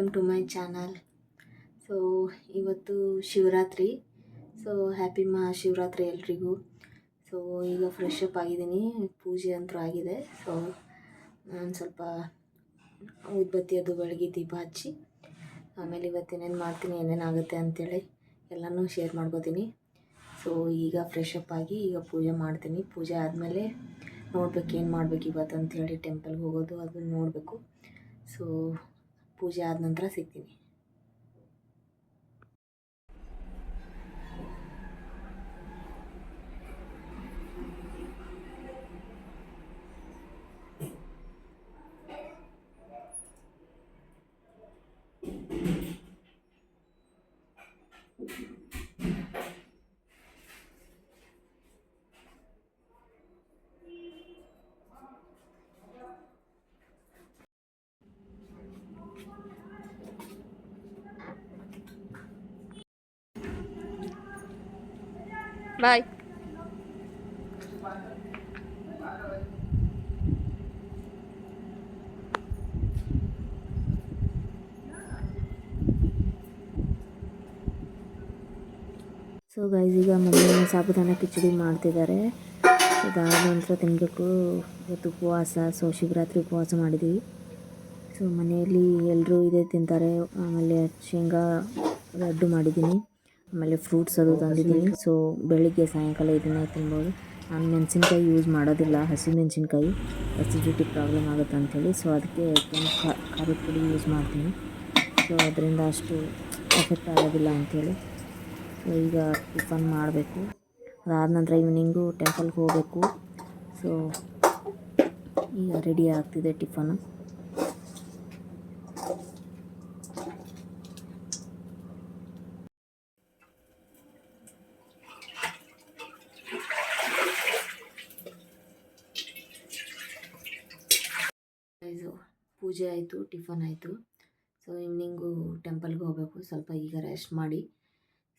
Welcome to my channel. So ಇವತ್ತು Shivaratri. So happy Mahashivratri ಎಲ್ರಿಗೂ. So ಈಗ ಫ್ರೆಶ್ ಅಪ್ ಆಗಿದ್ದೀನಿ, ಪೂಜೆ ಅಂತೂ ಆಗಿದೆ. ಸೊ ನಾನು ಸ್ವಲ್ಪ ಉದ್ಬತ್ತಿ ಅದು ಬೆಳಗ್ಗೆ ದೀಪ ಹಚ್ಚಿ ಆಮೇಲೆ ಇವತ್ತೇನೇನು ಮಾಡ್ತೀನಿ, ಏನೇನಾಗುತ್ತೆ ಅಂಥೇಳಿ ಎಲ್ಲನೂ ಶೇರ್ ಮಾಡ್ಕೋತೀನಿ. ಸೊ ಈಗ ಫ್ರೆಶ್ ಅಪ್ ಆಗಿ ಈಗ ಪೂಜೆ ಮಾಡ್ತೀನಿ. ಪೂಜೆ ಆದಮೇಲೆ ನೋಡ್ಬೇಕು ಏನು ಮಾಡ್ಬೇಕು ಇವತ್ತು ಅಂಥೇಳಿ, ಟೆಂಪಲ್ಗೆ ಹೋಗೋದು ಅದನ್ನು ನೋಡಬೇಕು. ಸೊ ಪೂಜೆ ಆದ ನಂತರ ಸಿಗ್ತೀನಿ. ಬಾಯ್. ಸೊ ಗೈಸ್, ಈಗ ಮನೆಯಲ್ಲಿ ಸಾಬುದಾನ ಕಿಚಡಿ ಮಾಡ್ತಿದ್ದಾರೆ. ಅದಾದ ನಂತರ ತಿನ್ನಬೇಕು. ಇವತ್ತು ಉಪವಾಸ, ಸೊ ಶಿವರಾತ್ರಿ ಉಪವಾಸ ಮಾಡಿದ್ದೀವಿ. ಸೊ ಮನೆಯಲ್ಲಿ ಎಲ್ಲರೂ ಇದೇ ತಿಂತಾರೆ. ಆಮೇಲೆ ಶೇಂಗಾ ಲಡ್ಡು ಮಾಡಿದ್ದೀನಿ, ಆಮೇಲೆ ಫ್ರೂಟ್ಸ್ ಅದು ತಂದಿದ್ದೀನಿ. ಸೊ ಬೆಳಿಗ್ಗೆ ಸಾಯಂಕಾಲ ಇದನ್ನು ತಿನ್ಬೋದು. ನಾನು ಮೆಣಸಿನ್ಕಾಯಿ ಯೂಸ್ ಮಾಡೋದಿಲ್ಲ, ಹಸಿ ಮೆಣಸಿನ್ಕಾಯಿ ಅಸಿಡಿಟಿ ಪ್ರಾಬ್ಲಮ್ ಆಗುತ್ತೆ ಅಂಥೇಳಿ. ಸೊ ಅದಕ್ಕೆ ಖಾರದ ಪುಡಿ ಯೂಸ್ ಮಾಡ್ತೀನಿ. ಸೊ ಅದರಿಂದ ಅಷ್ಟು ಎಫೆಕ್ಟ್ ಆಗೋದಿಲ್ಲ ಅಂಥೇಳಿ. ಸೊ ಈಗ ಟಿಫನ್ ಮಾಡಬೇಕು. ಅದಾದ ನಂತರ ಈವ್ನಿಂಗು ಟೆಂಪಲ್ಗೆ ಹೋಗಬೇಕು. ಸೊ ಈಗ ರೆಡಿ ಆಗ್ತಿದೆ ಟಿಫನು. ಪೂಜೆ ಆಯಿತು, ಟಿಫನ್ ಆಯಿತು. ಸೊ ಈವ್ನಿಂಗು ಟೆಂಪಲ್ಗೆ ಹೋಗಬೇಕು. ಸ್ವಲ್ಪ ಈಗ ರೆಸ್ಟ್ ಮಾಡಿ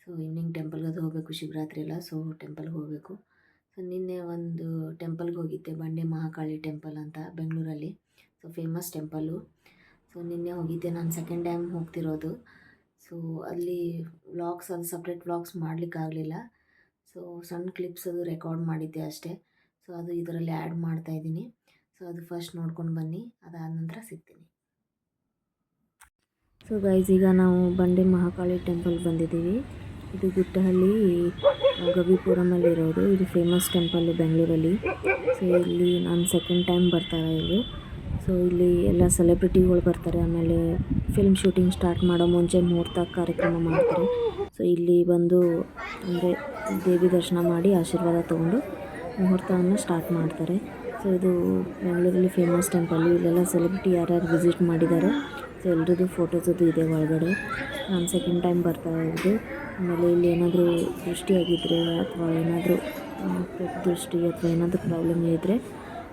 ಸೊ ಈವ್ನಿಂಗ್ ಟೆಂಪಲ್ಗೆ ಅದು ಹೋಗಬೇಕು. ಶಿವರಾತ್ರಿ ಎಲ್ಲ, ಸೊ ಟೆಂಪಲ್ಗೆ ಹೋಗಬೇಕು. ಸೊ ನಿನ್ನೆ ಒಂದು ಟೆಂಪಲ್ಗೆ ಹೋಗಿದ್ದೆ, ಬಂಡೆ ಮಹಾಕಾಳಿ ಟೆಂಪಲ್ ಅಂತ ಬೆಂಗಳೂರಲ್ಲಿ. So famous temple. ಸೊ ನಿನ್ನೆ ಹೋಗಿದ್ದೆ, ನಾನು ಸೆಕೆಂಡ್ ಟೈಮ್ ಹೋಗ್ತಿರೋದು. ಸೊ ಅಲ್ಲಿ ವ್ಲಾಗ್ಸ್, ಅದು ಸಪ್ರೇಟ್ ವ್ಲಾಗ್ಸ್ ಮಾಡಲಿಕ್ಕಾಗಲಿಲ್ಲ. ಸೊ ಸಣ್ಣ ಕ್ಲಿಪ್ಸ್ ಅದು ರೆಕಾರ್ಡ್ ಮಾಡಿದ್ದೆ ಅಷ್ಟೇ. ಸೊ ಅದು ಇದರಲ್ಲಿ ಆ್ಯಡ್ ಮಾಡ್ತಾಯಿದ್ದೀನಿ. ಸೊ ಅದು ಫಸ್ಟ್ ನೋಡ್ಕೊಂಡು ಬನ್ನಿ, ಅದಾದ ನಂತರ ಸಿಗ್ತೀನಿ. ಸೊ ಗೈಸ್, ಈಗ ನಾವು ಬಂಡೆ ಮಹಾಕಾಳಿ ಟೆಂಪಲ್ ಬಂದಿದ್ದೀವಿ. ಇದು ಗುಟ್ಟಹಳ್ಳಿ ಗವಿಪುರಮಲ್ಲಿರೋದು. ಇದು ಫೇಮಸ್ ಟೆಂಪಲ್ಲು ಬೆಂಗಳೂರಲ್ಲಿ. ಸೊ ಇಲ್ಲಿ ನಾನು ಸೆಕೆಂಡ್ ಟೈಮ್ ಬರ್ತಾರೆ ಇಲ್ಲಿ. ಸೊ ಇಲ್ಲಿ ಎಲ್ಲ ಸೆಲೆಬ್ರಿಟಿಗಳು ಬರ್ತಾರೆ. ಆಮೇಲೆ ಫಿಲ್ಮ್ ಶೂಟಿಂಗ್ ಸ್ಟಾರ್ಟ್ ಮಾಡೋ ಮುಂಚೆ ಮುಹೂರ್ತ ಕಾರ್ಯಕ್ರಮ ಮಾಡ್ತಾರೆ. ಸೊ ಇಲ್ಲಿ ಬಂದು ಅಂದರೆ ದೇವಿ ದರ್ಶನ ಮಾಡಿ ಆಶೀರ್ವಾದ ತೊಗೊಂಡು ಮುಹೂರ್ತವನ್ನು ಸ್ಟಾರ್ಟ್ ಮಾಡ್ತಾರೆ. ಸೊ ಇದು ಬೆಂಗಳೂರಲ್ಲಿ ಫೇಮಸ್ ಟೆಂಪಲ್ಲು. ಇಲ್ಲೆಲ್ಲ ಸೆಲೆಬ್ರಿಟಿ ಯಾರ್ಯಾರು ವಿಸಿಟ್ ಮಾಡಿದ್ದಾರೆ, ಸೊ ಎಲ್ರದ್ದು ಫೋಟೋಸ್ ಅದು ಇದೆ ಒಳಗಡೆ. ನಾನು ಸೆಕೆಂಡ್ ಟೈಮ್ ಬರ್ತಾ ಇರೋದು. ಆಮೇಲೆ ಇಲ್ಲಿ ಏನಾದರೂ ದೃಷ್ಟಿಯಾಗಿದ್ದರೆ ಅಥವಾ ಏನಾದರೂ ದೃಷ್ಟಿ ಅಥವಾ ಏನಾದರೂ ಪ್ರಾಬ್ಲಮ್ ಇದ್ದರೆ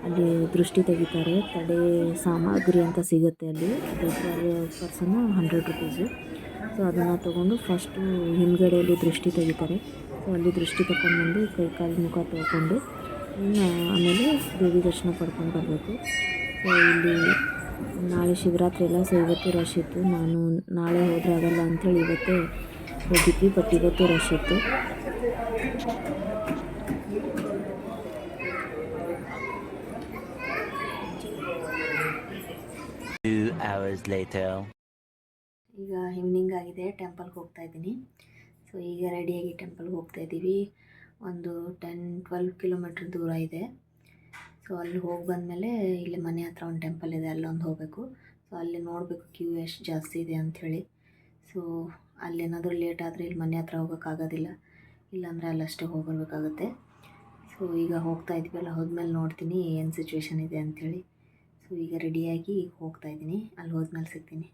ಅಲ್ಲಿ ದೃಷ್ಟಿ ತೆಗಿತಾರೆ. ತಡೆ ಸಾಮಗ್ರಿ ಅಂತ ಸಿಗುತ್ತೆ ಅಲ್ಲಿ, ಅದು ಪರ್ಸನ್ನು 100 ರುಪೀಸು. ಸೊ ಅದನ್ನು ತೊಗೊಂಡು ಫಸ್ಟು ಹಿಂದ್ಗಡೆಯಲ್ಲಿ ದೃಷ್ಟಿ ತೆಗಿತಾರೆ. ಸೊ ಅಲ್ಲಿ ದೃಷ್ಟಿ ತಗೊಂಡ್ಬಂದು ಕೈ ಕಾಲು ಮುಖ ತೊಗೊಂಡು ಆಮೇಲೆ ದೇವಿ ದರ್ಶನ ಪಡ್ಕೊಂಡು ಬರಬೇಕು. ಸೊ ಇಲ್ಲಿ ನಾಳೆ ಶಿವರಾತ್ರಿ ಎಲ್ಲ, ಸೊ ಇವತ್ತು ರಶ್ ಇತ್ತು. ನಾನು ನಾಳೆ ಹೋದರೆ ಆಗಲ್ಲ ಅಂಥೇಳಿ ಇವತ್ತೇ ಹೋಗಿದ್ವಿ, ಬಟ್ ಇವತ್ತು ರಶ್ ಇತ್ತು. ಈಗ ಈವ್ನಿಂಗ್ ಆಗಿದೆ, ಟೆಂಪಲ್ಗೆ ಹೋಗ್ತಾ ಇದ್ದೀನಿ. ಸೊ ಈಗ ರೆಡಿಯಾಗಿ ಟೆಂಪಲ್ಗೆ ಹೋಗ್ತಾ ಇದ್ದೀವಿ. ಒಂದು 10-12 ಕಿಲೋಮೀಟ್ರ್ ದೂರ ಇದೆ. ಸೊ ಅಲ್ಲಿ ಹೋಗಿ ಬಂದಮೇಲೆ ಇಲ್ಲಿ ಮನೆ ಹತ್ರ ಒಂದು ಟೆಂಪಲ್ ಇದೆ, ಅಲ್ಲೊಂದು ಹೋಗಬೇಕು. ಸೊ ಅಲ್ಲಿ ನೋಡಬೇಕು ಕ್ಯೂ ಎಷ್ಟು ಜಾಸ್ತಿ ಇದೆ ಅಂಥೇಳಿ. ಸೊ ಅಲ್ಲೇನಾದರೂ ಲೇಟ್ ಆದರೆ ಇಲ್ಲಿ ಮನೆ ಹತ್ರ ಹೋಗೋಕ್ಕಾಗೋದಿಲ್ಲ, ಇಲ್ಲಾಂದರೆ ಅಲ್ಲಷ್ಟೇ ಹೋಗಿರ್ಬೇಕಾಗುತ್ತೆ. ಸೊ ಈಗ ಹೋಗ್ತಾ ಇದ್ವಿ, ಅಲ್ಲಿ ಹೋದ್ಮೇಲೆ ನೋಡ್ತೀನಿ ಏನು ಸಿಚುವೇಶನ್ ಇದೆ ಅಂಥೇಳಿ. ಸೊ ಈಗ ರೆಡಿಯಾಗಿ ಈಗ ಹೋಗ್ತಾಯಿದ್ದೀನಿ, ಅಲ್ಲಿ ಹೋದ್ಮೇಲೆ ಸಿಗ್ತೀನಿ.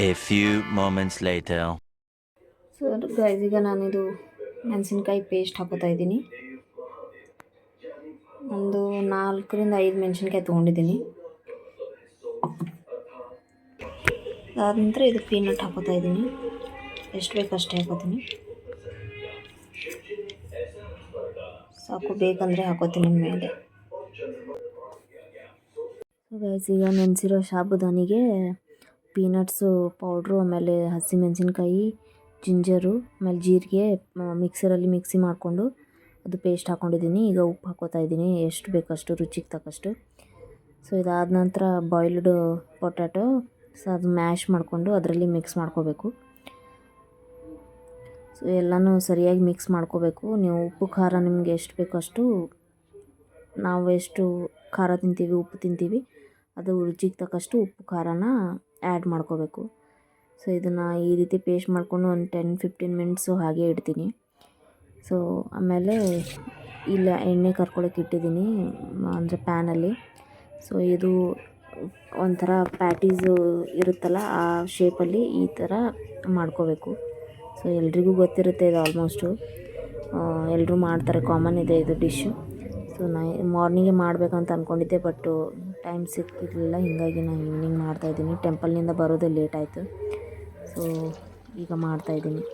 A few moments later. So guys, ಈಗ ನಾನಿದು ಮೆಣಸಿನ್ಕಾಯಿ ಪೇಸ್ಟ್ ಹಾಕೋತಾ ಇದ್ದೀನಿ. ಒಂದು 4-5 ಮೆಣಸಿನ್ಕಾಯಿ ತೊಗೊಂಡಿದ್ದೀನಿ. ಅದಾದ ನಂತರ ಇದು ಪೀನಟ್ ಹಾಕೋತಾ ಇದ್ದೀನಿ. ಎಷ್ಟು ಬೇಕು ಅಷ್ಟೇ ಹಾಕೋತೀನಿ. ಸಾಕು, ಬೇಕಂದರೆ ಹಾಕೋತೀನಿ ಮೇಲೆ. ಗೈಸ್, ಈಗ ನೆನೆಸಿರೋ ಸಾಬುದಾನಿಗೆ ಪೀನಟ್ಸು ಪೌಡ್ರು, ಆಮೇಲೆ ಹಸಿಮೆಣಸಿನ್ಕಾಯಿ, ಜಿಂಜರು, ಆಮೇಲೆ ಜೀರಿಗೆ ಮಿಕ್ಸರಲ್ಲಿ ಮಿಕ್ಸಿ ಮಾಡಿಕೊಂಡು ಅದು ಪೇಸ್ಟ್ ಹಾಕ್ಕೊಂಡಿದ್ದೀನಿ. ಈಗ ಉಪ್ಪು ಹಾಕೋತಾ ಇದ್ದೀನಿ, ಎಷ್ಟು ಬೇಕಷ್ಟು, ರುಚಿಗೆ ತಕ್ಕಷ್ಟು. ಸೊ ಇದಾದ ನಂತರ ಬಾಯ್ಲ್ಡ್ ಪೊಟ್ಯಾಟೊ, ಸೊ ಅದು ಮ್ಯಾಶ್ ಮಾಡಿಕೊಂಡು ಅದರಲ್ಲಿ ಮಿಕ್ಸ್ ಮಾಡ್ಕೋಬೇಕು. ಸೊ ಎಲ್ಲನೂ ಸರಿಯಾಗಿ ಮಿಕ್ಸ್ ಮಾಡ್ಕೋಬೇಕು. ನೀವು ಉಪ್ಪು ಖಾರ ನಿಮಗೆ ಎಷ್ಟು ಬೇಕಷ್ಟು, ನಾವು ಎಷ್ಟು ಖಾರ ತಿಂತೀವಿ, ಉಪ್ಪು ತಿಂತೀವಿ, ಅದು ರುಚಿಗೆ ತಕ್ಕಷ್ಟು ಉಪ್ಪು ಖಾರನ ಆ್ಯಡ್ ಮಾಡ್ಕೋಬೇಕು. ಸೊ ಇದನ್ನು ಈ ರೀತಿ ಪೇಸ್ಟ್ ಮಾಡಿಕೊಂಡು ಒಂದು 10-15 ಮಿನಿಟ್ಸು ಹಾಗೆ ಇಡ್ತೀನಿ. ಸೊ ಆಮೇಲೆ ಇಲ್ಲ ಎಣ್ಣೆ ಕರ್ಕೊಳ್ಳೋಕೆ ಇಟ್ಟಿದ್ದೀನಿ, ಅಂದರೆ ಪ್ಯಾನಲ್ಲಿ. ಸೊ ಇದು ಒಂಥರ ಪ್ಯಾಟೀಸು ಇರುತ್ತಲ್ಲ, ಆ ಶೇಪಲ್ಲಿ ಈ ಥರ ಮಾಡ್ಕೋಬೇಕು. ಸೊ ಎಲ್ರಿಗೂ ಗೊತ್ತಿರುತ್ತೆ ಇದು, ಆಲ್ಮೋಸ್ಟು ಎಲ್ಲರೂ ಮಾಡ್ತಾರೆ, ಕಾಮನ್ ಇದೆ ಇದು ಡಿಶ್ಶು. ಸೊ ಮಾರ್ನಿಂಗೇ ಮಾಡಬೇಕಂತ ಅಂದ್ಕೊಂಡಿದ್ದೆ, ಬಟ್ಟು ಟೈಮ್ ಸಿಕ್ಕಿರಲಿಲ್ಲ, ಹೀಗಾಗಿ ನಾನು ಈವ್ನಿಂಗ್ ಮಾಡ್ತಾಯಿದ್ದೀನಿ. ಟೆಂಪಲ್ನಿಂದ ಬರೋದೇ ಲೇಟ್ ಆಯಿತು. ಸೊ ಈಗ ಮಾಡ್ತಾಯಿದ್ದೀನಿ.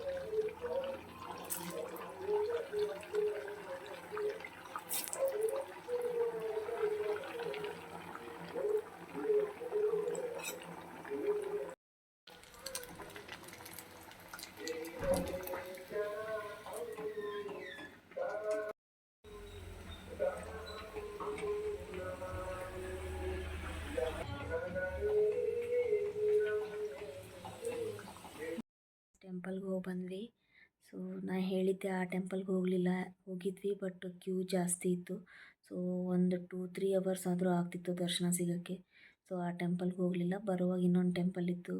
ಟೆಂಪಲ್ಗೆ ಹೋಗಿ ಬಂದ್ವಿ. ಸೊ ನಾನು ಹೇಳಿದ್ದೆ ಆ ಟೆಂಪಲ್ಗೆ ಹೋಗಿದ್ವಿ, ಬಟ್ ಕ್ಯೂ ಜಾಸ್ತಿ ಇತ್ತು. ಸೊ ಒಂದು 2-3 ಅವರ್ಸ್ ಆದರೂ ಆಗ್ತಿತ್ತು ದರ್ಶನ ಸಿಗೋಕ್ಕೆ. ಸೊ ಆ ಟೆಂಪಲ್ಗೆ ಹೋಗಲಿಲ್ಲ. ಬರುವಾಗ ಇನ್ನೊಂದು ಟೆಂಪಲ್ ಇತ್ತು,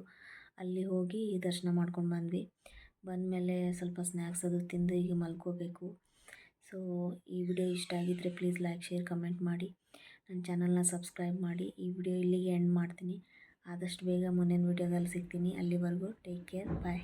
ಅಲ್ಲಿ ಹೋಗಿ ದರ್ಶನ ಮಾಡ್ಕೊಂಡು ಬಂದ್ವಿ. ಬಂದಮೇಲೆ ಸ್ವಲ್ಪ ಸ್ನ್ಯಾಕ್ಸ್ ಅದು ತಿಂದು ಈಗ ಮಲ್ಕೋಬೇಕು. ಸೊ ಈ ವಿಡಿಯೋ ಇಷ್ಟ ಆಗಿದ್ದರೆ ಪ್ಲೀಸ್ ಲೈಕ್, ಶೇರ್, ಕಮೆಂಟ್ ಮಾಡಿ. ನನ್ನ ಚಾನಲ್ನ ಸಬ್ಸ್ಕ್ರೈಬ್ ಮಾಡಿ. ಈ ವಿಡಿಯೋ ಇಲ್ಲಿಗೆ ಎಂಡ್ ಮಾಡ್ತೀನಿ. ಆದಷ್ಟು ಬೇಗ ಮುಂದಿನ ವಿಡಿಯೋದಲ್ಲಿ ಸಿಗ್ತೀನಿ. ಅಲ್ಲಿವರೆಗೂ ಟೇಕ್ ಕೇರ್, ಬಾಯ್.